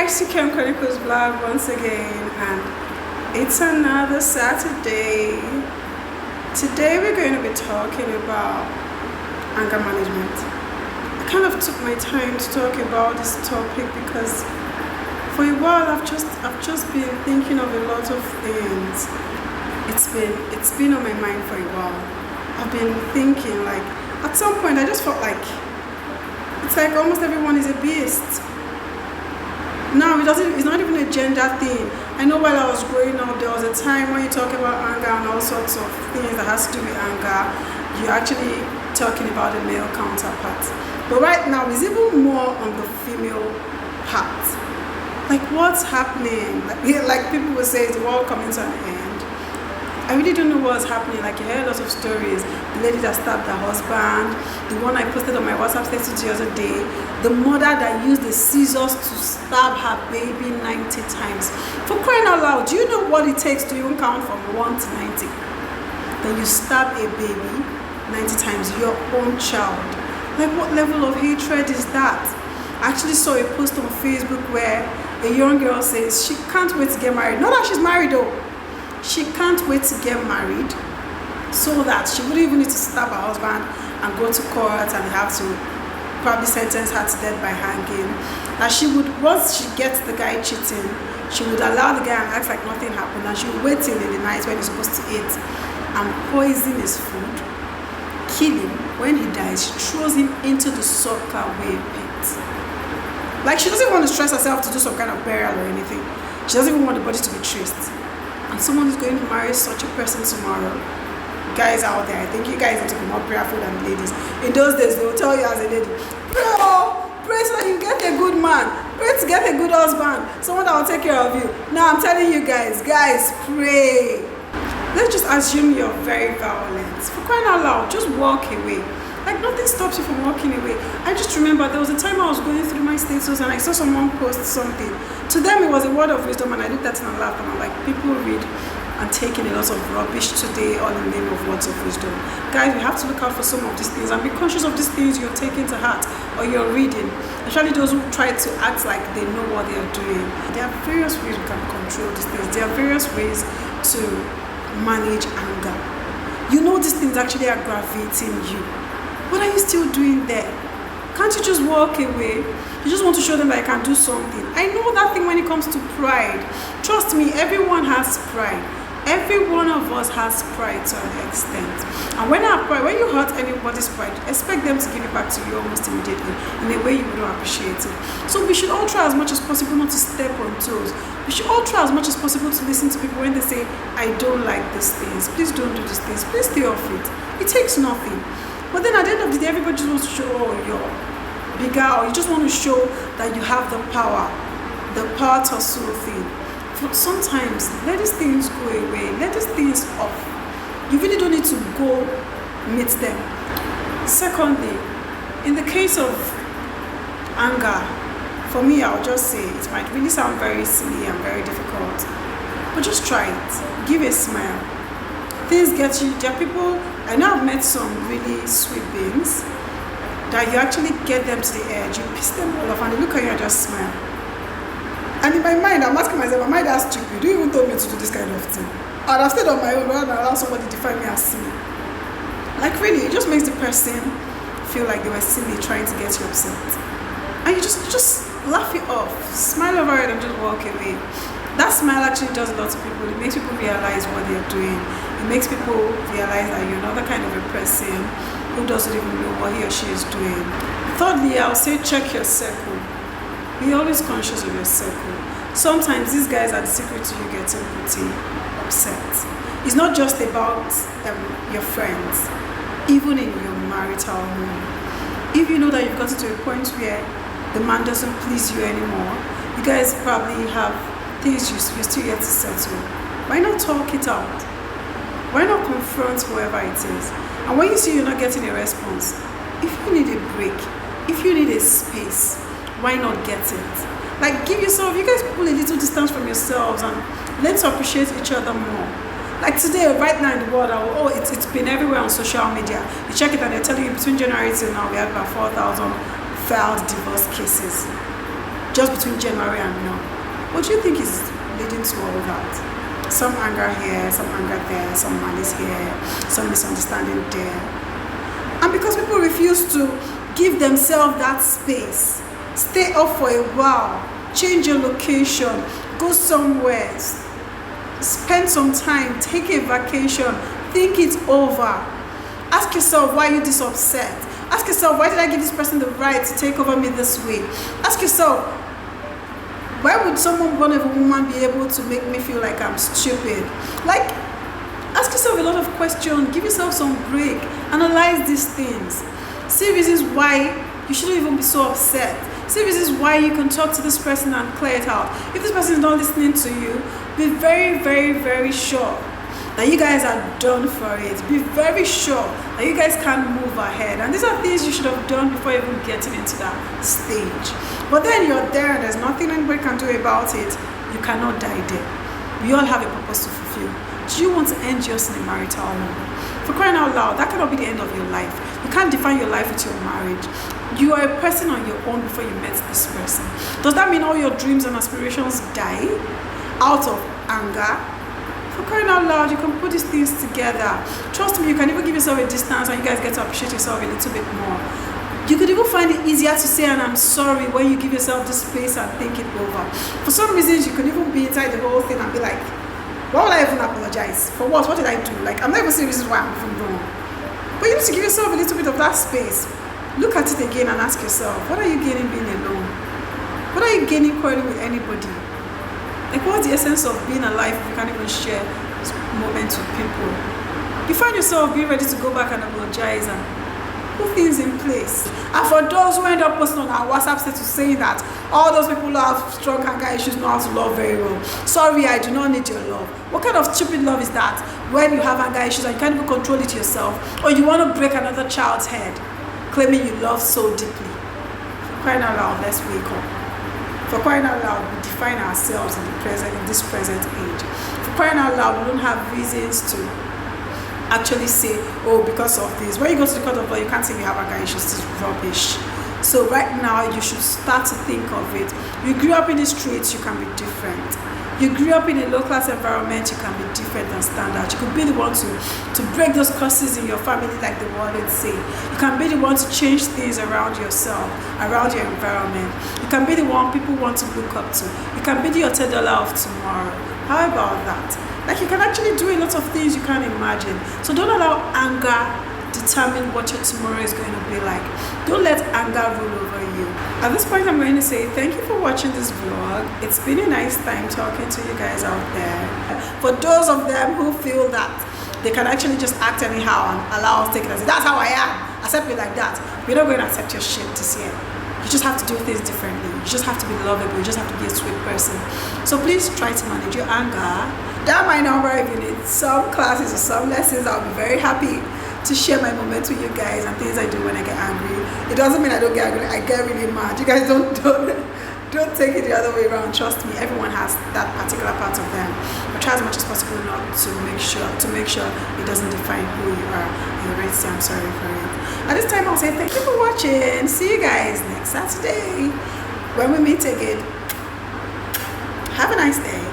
guys to Chem Chronicles vlog once again, and it's another Saturday. Today we're going to be talking about anger management. I kind of took my time to talk about this topic because for a while I've just been thinking of a lot of things. It's been on my mind for a while. I've been thinking, like, at some point I just felt like it's like almost everyone is a beast. Now it's not even a gender thing. I know while I was growing up, there was a time when you talk about anger and all sorts of things that has to do with anger, you're actually talking about the male counterpart. But right now, it's even more on the female part. Like, what's happening? Like people will say, is the world coming to an end? I really don't know what's happening. Like, you hear lots of stories. The lady that stabbed her husband, the one I posted on my WhatsApp status the other day, the mother that used the scissors to stab her baby 90 times. For crying out loud, do you know what it takes to even count from 1 to 90? Then you stab a baby 90 times, your own child. Like, what level of hatred is that? I actually saw a post on Facebook where a young girl says she can't wait to get married. Not that she's married though. She can't wait to get married so that she wouldn't even need to stab her husband and go to court and have to probably sentence her to death by hanging. And she would, once she gets the guy cheating, she would allow the guy and act like nothing happened, and she would wait till in the night when he's supposed to eat and poison his food, kill him. When he dies, she throws him into the sockaway pit. Like, she doesn't want to stress herself to do some kind of burial or anything. She doesn't even want the body to be traced. And someone is going to marry such a person tomorrow. Guys out there, I think you guys need to be more prayerful than ladies. In those days, they will tell you as a lady, pray so that you get a good man, pray to get a good husband, someone that will take care of you. Now I'm telling you guys, pray. Let's just assume you're very violent. For crying out loud, just walk away. Like, nothing stops you from walking away. I just remember there was a time I was going through my status and I saw someone post something. To them it was a word of wisdom, and I looked at it and laughed, and I'm like, people read and taking a lot of rubbish today all in the name of words of wisdom. Guys, we have to look out for some of these things and be conscious of these things you're taking to heart or you're reading, especially those who try to act like they know what they're doing. There are various ways we can control these things. There are various ways to manage anger. You know these things actually are aggravating you. What are you still doing there? Can't you just walk away? You just want to show them that I can do something. I know that thing when it comes to pride. Trust me, everyone has pride. Every one of us has pride to an extent. And when you hurt anybody's pride, expect them to give it back to you almost immediately in a way you wouldn't appreciate it. So we should all try as much as possible not to step on toes. We should all try as much as possible to listen to people when they say, I don't like these things. Please don't do these things. Please stay off it. It takes nothing. But then at the end of the day, everybody just wants to show, oh, you're bigger, or you just want to show that you have the power to sort thing. Sometimes let these things go away, let these things off. You really don't need to go meet them. Secondly, in the case of anger, for me, I'll just say it might really sound very silly and very difficult, but just try it. Give a smile. Things get you. There are people, I know I've met some really sweet beings that you actually get them to the edge, you piss them all off, and they look at you and just smile. And in my mind, I'm asking myself, am I that stupid? Do you even told me to do this kind of thing? I'd have stayed on my own rather than allow somebody to define me as silly. Like, really, it just makes the person feel like they were silly trying to get you upset. And you just laugh it off, smile over it, and just walk away. That smile actually does a lot to people. It makes people realize what they're doing. It makes people realize that you're not the kind of a person who doesn't even know what he or she is doing. Thirdly, I'll say check your circle. Be always conscious of your circle. Sometimes these guys are the secret to you getting pretty upset. It's not just about your friends, even in your marital home. If you know that you've gotten to a point where the man doesn't please you anymore, you guys probably have things you're still yet to settle. Why not talk it out? Why not confront whoever it is? And when you see you're not getting a response, if you need a break, if you need a space, why not get it? Like, give yourself, you guys pull a little distance from yourselves and learn to appreciate each other more. Like today, right now in the world, it's been everywhere on social media. You check it and they're telling you between January till now we have about 4,000 filed divorce cases. just between January and now. What do you think is leading to all that? Some anger here, some anger there, some malice here, some misunderstanding there. And because people refuse to give themselves that space, stay up for a while, change your location, go somewhere, spend some time, take a vacation, think it over. Ask yourself, why are you this upset? Ask yourself, why did I give this person the right to take over me this way? Ask yourself, why would someone born of a woman be able to make me feel like I'm stupid? Like, ask yourself a lot of questions, give yourself some break, analyze these things. See reasons why you shouldn't even be so upset. See reasons why you can talk to this person and clear it out. If this person is not listening to you, be very, very, very sure that you guys are done for it. Be very sure that you guys can't move ahead. And these are things you should have done before even getting into that stage. But then you're there and there's nothing anybody can do about it. You cannot die there. We all have a purpose to fulfill. Do you want to end just in a marital home? For crying out loud, that cannot be the end of your life. You can't define your life with your marriage. You are a person on your own before you met this person. Does that mean all your dreams and aspirations die out of anger? For crying out loud, you can put these things together. Trust me, you can even give yourself a distance and you guys get to appreciate yourself a little bit more. You could even find it easier to say, and I'm sorry, when you give yourself the space and think it over. For some reasons, you could even be inside the whole thing and be like, why would I even apologize? For what? What did I do? Like, I'm not even saying this is why I'm even wrong. But you need to give yourself a little bit of that space. Look at it again and ask yourself, what are you gaining being alone? What are you gaining quarreling with anybody? Like, what's the essence of being alive if you can't even share moments with people? You find yourself being ready to go back and apologize and put things in place. And for those who end up posting on our WhatsApp status saying that all those people who have strong anger issues know how to love very well. Sorry, I do not need your love. What kind of stupid love is that when you have anger issues and you can't even control it yourself, or you want to break another child's head, claiming you love so deeply? For crying out loud, let's wake up. For crying out loud, we define ourselves in this present age. For crying out loud, we don't have reasons to actually say, oh, because of this. When you go to the court of law, you can't say you have anger issues. It's rubbish. So right now, you should start to think of it. You grew up in the streets, you can be different. You grew up in a low-class environment, you can be different than standard. You could be the one to break those curses in your family like the world would say. You can be the one to change things around yourself, around your environment. You can be the one people want to look up to. You can be the $10 of tomorrow. How about that? Like, you can actually do a lot of things you can't imagine. So don't allow anger determine what your tomorrow is going to be like. Don't let anger rule over you. At this point, I'm going to say thank you for watching this vlog. It's been a nice time talking to you guys out there. For those of them who feel that they can actually just act anyhow and allow us to take it as that's how I am, accept me like that, we're not going to accept your shit this year. You just have to do things differently. You just have to be lovable. You just have to be a sweet person. So please try to manage your anger. Down my number if you need some classes or some lessons. I'll be very happy to share my moments with you guys and things I do when I get angry. It doesn't mean I don't get angry. I get really mad. You guys don't take it the other way around. Trust me, everyone has that particular part of them. But try as much as possible not to make sure it doesn't define who you are. And you're ready to say I'm sorry for it. At this time, I'll say thank you for watching. See you guys next Saturday when we meet again. Have a nice day.